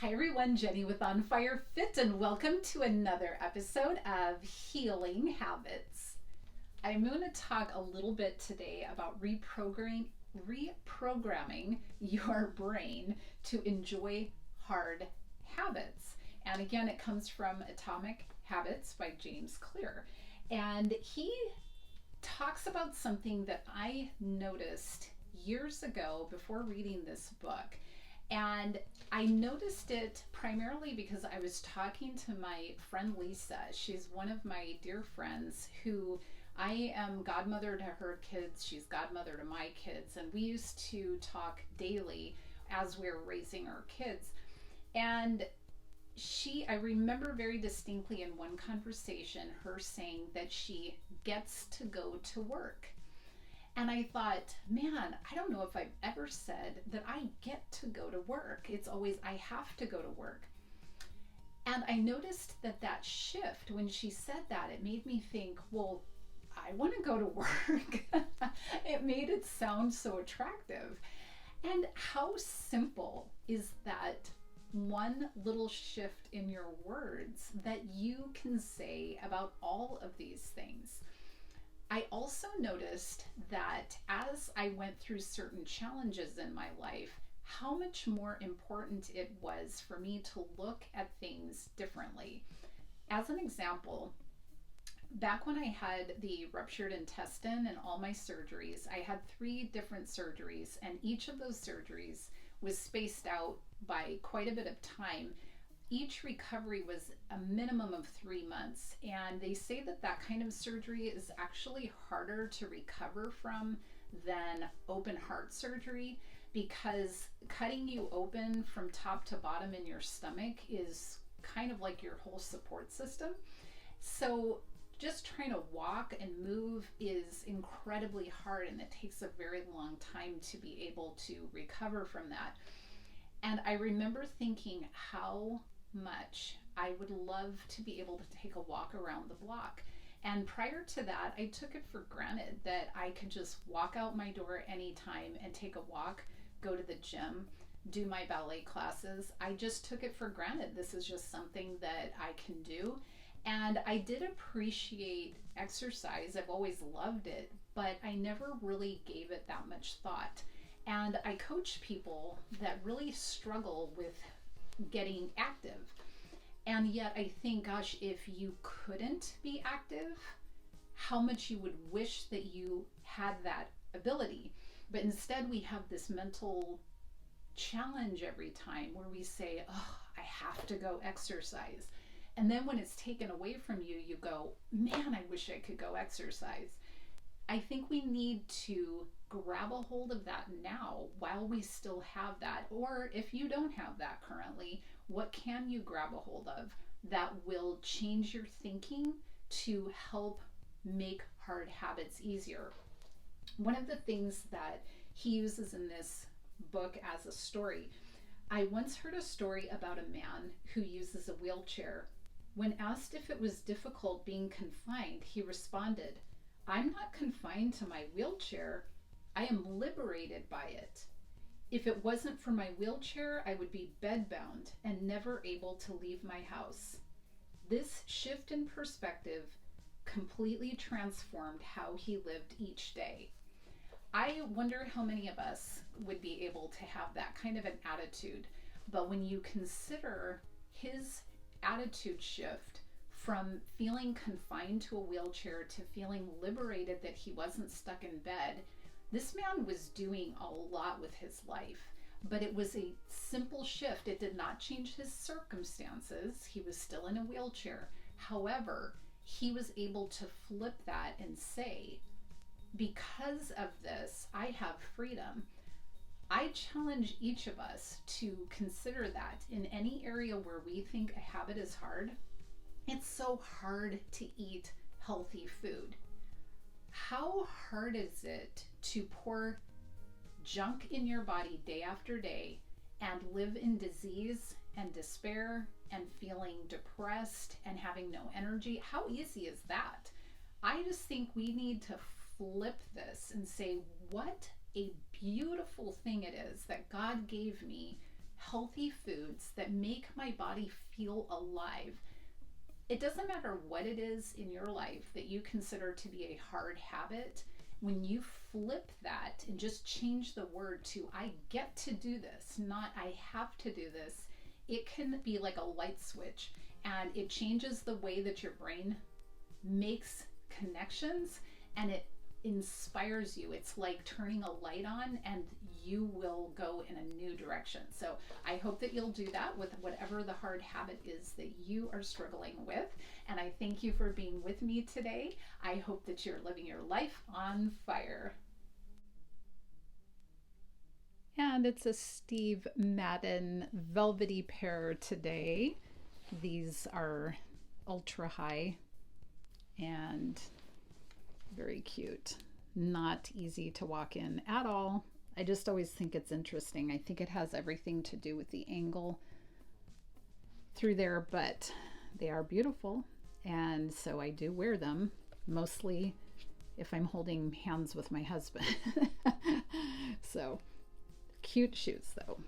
Hi everyone, Jenny with On Fire Fit, and welcome to another episode of Healing Habits. I'm going to talk a little bit today about reprogramming your brain to enjoy hard habits. And again, it comes from Atomic Habits by James Clear. And he talks about something that I noticed years ago before reading this book. And I noticed it primarily because I was talking to my friend Lisa. She's one of my dear friends who I am godmother to her kids. She's godmother to my kids. And we used to talk daily as we were raising our kids. And I remember very distinctly in one conversation her saying that she gets to go to work. And I thought, man, I don't know if I've ever said that I get to go to work. It's always, I have to go to work. And I noticed that shift, when she said that, it made me think, well, I want to go to work. It made it sound so attractive. And how simple is that one little shift in your words that you can say about all of these things? I also noticed that as I went through certain challenges in my life, how much more important it was for me to look at things differently. As an example, back when I had the ruptured intestine and all my surgeries, I had 3 different surgeries, and each of those surgeries was spaced out by quite a bit of time. Each recovery was a minimum of 3 months, and they say that kind of surgery is actually harder to recover from than open heart surgery, because cutting you open from top to bottom in your stomach is kind of like your whole support system. So just trying to walk and move is incredibly hard, and it takes a very long time to be able to recover from that. And I remember thinking how much I would love to be able to take a walk around the block. And prior to that, I took it for granted that I could just walk out my door anytime and take a walk, go to the gym, do my ballet classes. I just took it for granted. This is just something that I can do. And I did appreciate exercise. I've always loved it, but I never really gave it that much thought. And I coach people that really struggle with getting active. And yet I think, gosh, if you couldn't be active, how much you would wish that you had that ability. But instead we have this mental challenge every time where we say, oh, I have to go exercise. And then when it's taken away from you, you go, man, I wish I could go exercise. I think we need to grab a hold of that now while we still have that. Or if you don't have that currently, what can you grab a hold of that will change your thinking to help make hard habits easier? One of the things that he uses in this book as a story, I once heard a story about a man who uses a wheelchair. When asked if it was difficult being confined, he responded, "I'm not confined to my wheelchair. I am liberated by it. If it wasn't for my wheelchair, I would be bedbound and never able to leave my house." This shift in perspective completely transformed how he lived each day. I wonder how many of us would be able to have that kind of an attitude. But when you consider his attitude shift from feeling confined to a wheelchair to feeling liberated that he wasn't stuck in bed, this man was doing a lot with his life. But it was a simple shift. It did not change his circumstances. He was still in a wheelchair. However, he was able to flip that and say, because of this, I have freedom. I challenge each of us to consider that in any area where we think a habit is hard. It's so hard to eat healthy food. How hard is it to pour junk in your body day after day and live in disease and despair and feeling depressed and having no energy? How easy is that? I just think we need to flip this and say, what a beautiful thing it is that God gave me healthy foods that make my body feel alive. It doesn't matter what it is in your life that you consider to be a hard habit. When you flip that and just change the word to I get to do this, not I have to do this, it can be like a light switch, and it changes the way that your brain makes connections, and it inspires you. It's like turning a light on, and you will go in a new direction. So I hope that you'll do that with whatever the hard habit is that you are struggling with. And I thank you for being with me today. I hope that you're living your life on fire. And it's a Steve Madden velvety pair today. These are ultra high and very cute. Not easy to walk in at all. I just always think it's interesting. I think it has everything to do with the angle through there, but they are beautiful. And so I do wear them, mostly if I'm holding hands with my husband. So cute shoes though.